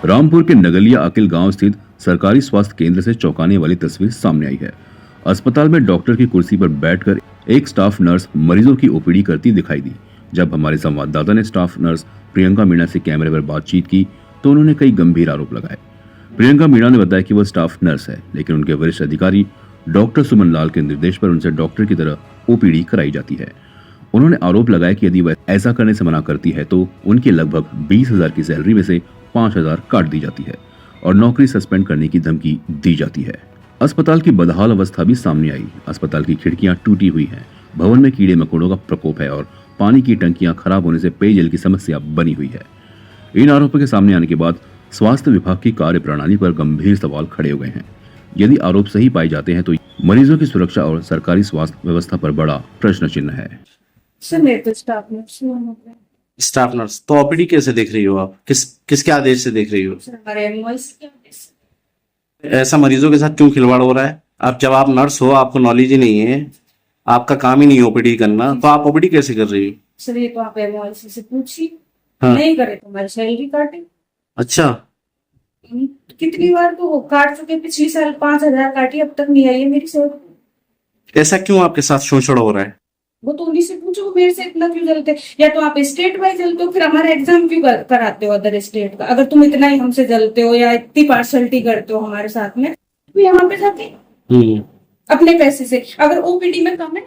रामपुर के नगलिया अकिल गांव स्थित सरकारी स्वास्थ्य केंद्र से चौंकाने वाली तस्वीर सामने आई है। अस्पताल में डॉक्टर की कुर्सी पर बैठकर एक स्टाफ नर्स मरीजों की ओपीडी करती दिखाई दी। जब हमारे संवाददाता ने स्टाफ नर्स प्रियंका मीणा से कैमरे पर बातचीत की तो उन्होंने कई गंभीर आरोप लगाए। प्रियंका मीणा ने बताया कि वह स्टाफ नर्स है, लेकिन उनके वरिष्ठ अधिकारी डॉक्टर सुमन लाल के निर्देश पर उनसे डॉक्टर की तरह ओपीडी कराई जाती है। उन्होंने आरोप लगाया कि यदि वह ऐसा करने से मना करती है तो उनकी लगभग 20,000 की सैलरी में से 5,000 काट दी जाती है और नौकरी सस्पेंड करने की धमकी दी जाती है। अस्पताल की बदहाल अवस्था भी सामने आई। अस्पताल की खिड़कियां टूटी हुई हैं, भवन में कीड़े मकोड़ों का प्रकोप है और पानी की टंकियां खराब होने से पेयजल की समस्या बनी हुई है। इन आरोपों के सामने आने के बाद स्वास्थ्य विभाग की कार्य प्रणाली पर गंभीर सवाल खड़े हो गए हैं। यदि आरोप सही पाए जाते हैं तो मरीजों की सुरक्षा और सरकारी स्वास्थ्य व्यवस्था पर बड़ा प्रश्न चिन्ह है। स्टाफ नर्स तो ओपीडी कैसे देख रही हो आप? किसके आदेश से देख रही हो? ऐसा मरीजों के साथ क्यों खिलवाड़ हो रहा है? आप जब आप नर्स हो, आपको नॉलेज ही नहीं है, आपका काम ही नहीं ओपीडी करना, तो आप ओपीडी कैसे कर रही हो? सर ये तो आप एमओआईसी से पूछिए। हाँ। नहीं करे तो हमारी सैलरी काटे। अच्छा, कितनी बार तो वो काट चुके, पिछली साल 5,000 काटी, अब तक नहीं आई है मेरी सैलरी। ऐसा क्यों आपके साथ शोषण हो रहा है? वो तो उन्हीं से पूछो, वो मेरे से इतना क्यों जलते? या तो आप स्टेट वाइज जलते हो, फिर हमारा एग्जाम क्यों कराते हो अदर स्टेट का? अगर तुम इतना ही हमसे जलते हो या इतनी पार्शलिटी करते हो हमारे साथ में, तो यहाँ पे जाके अपने पैसे से, अगर ओपीडी में कम है,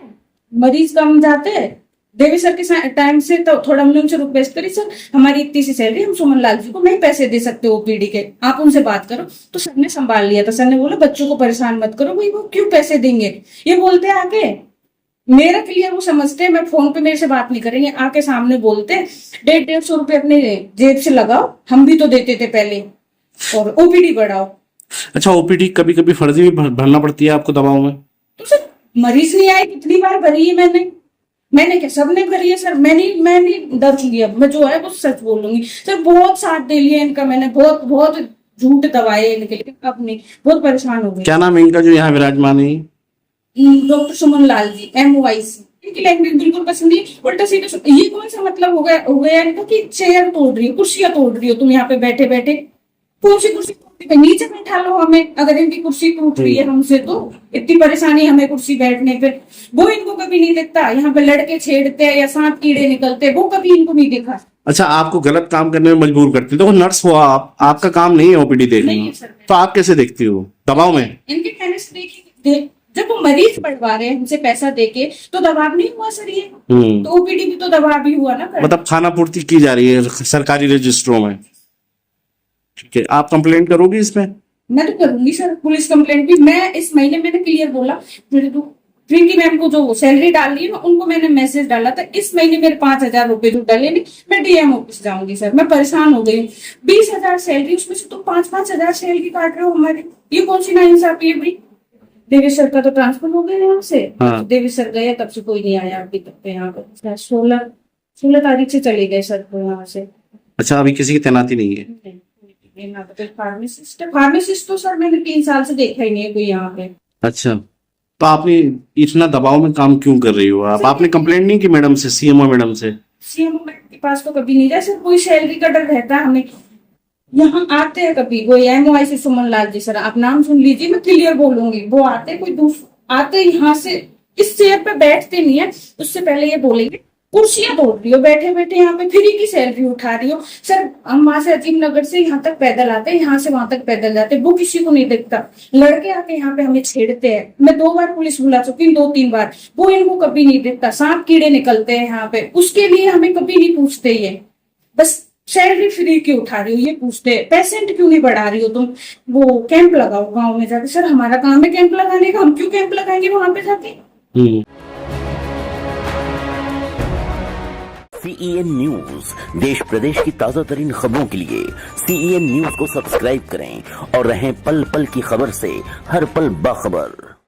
मरीज कम जाते हैं, देवी सर के टाइम से तो थोड़ा हमने उनसे रिक्वेस्ट करी, सर हमारी इतनी सी सैलरी, हम सुमन लाल जी को नहीं पैसे दे सकते ओपीडी के, आप उनसे बात करो। तो सर ने संभाल लिया था। सर ने बोला बच्चों को परेशान मत करो, भाई वो क्यों पैसे देंगे? ये बोलते आके मेरा क्लियर वो समझते हैं, मैं फोन पे मेरे से बात नहीं करेंगे, आके सामने बोलते 150-150 रुपए अपने जेब से लगाओ, हम भी तो देते थे पहले, और ओपीडी बढ़ाओ। अच्छा, ओपीडी कभी कभी फर्जी भी भरना पड़ती है आपको दवाओं में? तो सर मरीज नहीं आए, कितनी बार भरी है मैंने क्या सबने भरी है सर? मैं नहीं डरूंगी, अब मैं जो है वो सच बोलूंगी। सर बहुत साथ दे लिया इनका मैंने, बहुत झूठ दवाए इनके लिए, अब नहीं, बहुत परेशान हो गई। क्या नाम है इनका जो यहाँ विराजमान है? डॉक्टर सुमन लाल जी, एमओआईसी। इनकी लैंग्वेज बिल्कुल पसंद नहीं, उल्टा सीधा। ये कौन सा मतलब हो गया इनका कि चेयर तोड़ रही हो, कुर्सियां तोड़ रही हो तुम यहाँ पे बैठे बैठे? कौन सी कुर्सी तोड़ रही? नीचे बैठा लो हमें, अगर इनकी कुर्सी टूट रही है हमसे तो इतनी परेशानी हमें कुर्सी बैठने पे। वो इनको कभी नहीं दिखता, यहाँ पे लड़के छेड़ते हैं या सांप कीड़े निकलते हैं, वो कभी इनको नहीं देखा। अच्छा, आपको गलत काम करने में मजबूर करते हैं। तो नर्स हो आप, आपका काम नहीं है ओपीडी देखना, तो आप कैसे देखती हो दबाव में? इनके कहने से देखिए, जब वो मरीज बढ़वा रहे हैं हमसे पैसा देके, तो दबाव नहीं हुआ सर? ये तो ओपीडी भी तो दबाव भी हुआ ना। मतलब खाना पूर्ति की जा रही है सरकारी रजिस्ट्रों में। ठीक है, आप कंप्लेंट करोगी इसमें? मैं तो करूंगी सर, पुलिस कंप्लेंट भी। मैं इस महीने मैंने क्लियर बोला, प्रिंकी मैम को जो सैलरी डाल रही है उनको मैंने मैसेज डाला था, इस महीने मेरे 5,000 रुपए जो डाले नहीं, मैं डीएम ऑफिस जाऊंगी सर। मैं परेशान हो गई, 20,000 सैलरी, उसमें से तो 5,000 सैलरी काट रहे हो हमारी, ये कौन सी नाइंसाफी है भाई? देवी सर का तो ट्रांसफर हो गया यहाँ से। हाँ। देवी सर गए, तब से कोई नहीं आया अभी तक यहाँ पर। 16 तारीख से चले गए सर को यहाँ से। अच्छा, अभी किसी की तैनाती नहीं है? फार्मासिस्ट तो सर मैंने 3 साल से देखा ही नहीं है कोई यहाँ पे। अच्छा, तो आपने इतना दबाव में काम क्यों कर रही हो आप? आपने कंप्लेंट नहीं की मैडम से, सीएमओ मैडम से? सीएमओ मैडम के पास तो कभी नहीं जाए सर, कोई सैलरी का डर रहता है हमें। यहाँ आते हैं कभी, वो एमओआईसी सुमन लाल जी सर, आप नाम सुन लीजिए, मैं क्लियर बोलूंगी। वो आते कोई दूसरा आते यहाँ से, इस चेयर पे बैठते नहीं है, उससे पहले ये बोलेंगे कुर्सियां तोड़ रही हो, बैठे बैठे यहाँ पे फ्री की सैलरी उठा रही हो। सर हम वहां से अजीम नगर से यहाँ तक पैदल आते हैं, यहाँ से वहां तक पैदल जाते हैं, वो किसी को नहीं दिखता। लड़के आके यहाँ पे हमें छेड़ते हैं, मैं 2 बार पुलिस बुला चुकी हूँ, 2-3 बार, वो इनको कभी नहीं दिखता। सांप कीड़े निकलते हैं यहाँ पे, उसके लिए हमें कभी नहीं पूछते। ये बस सैलरी फ्री क्यों उठा रही हो ये पूछते हैं, पेशेंट क्यों नहीं बढ़ा रही हो तुम? वो कैंप लगाओ गाँव में जाके। सर हमारा काम है कैंप लगाने का, हम क्यों कैंप लगाएंगे वहां पे जाके? CEN न्यूज, देश प्रदेश की ताजा तरीन खबरों के लिए CEN न्यूज को सब्सक्राइब करें और रहें पल पल की खबर से हर पल बाखबर।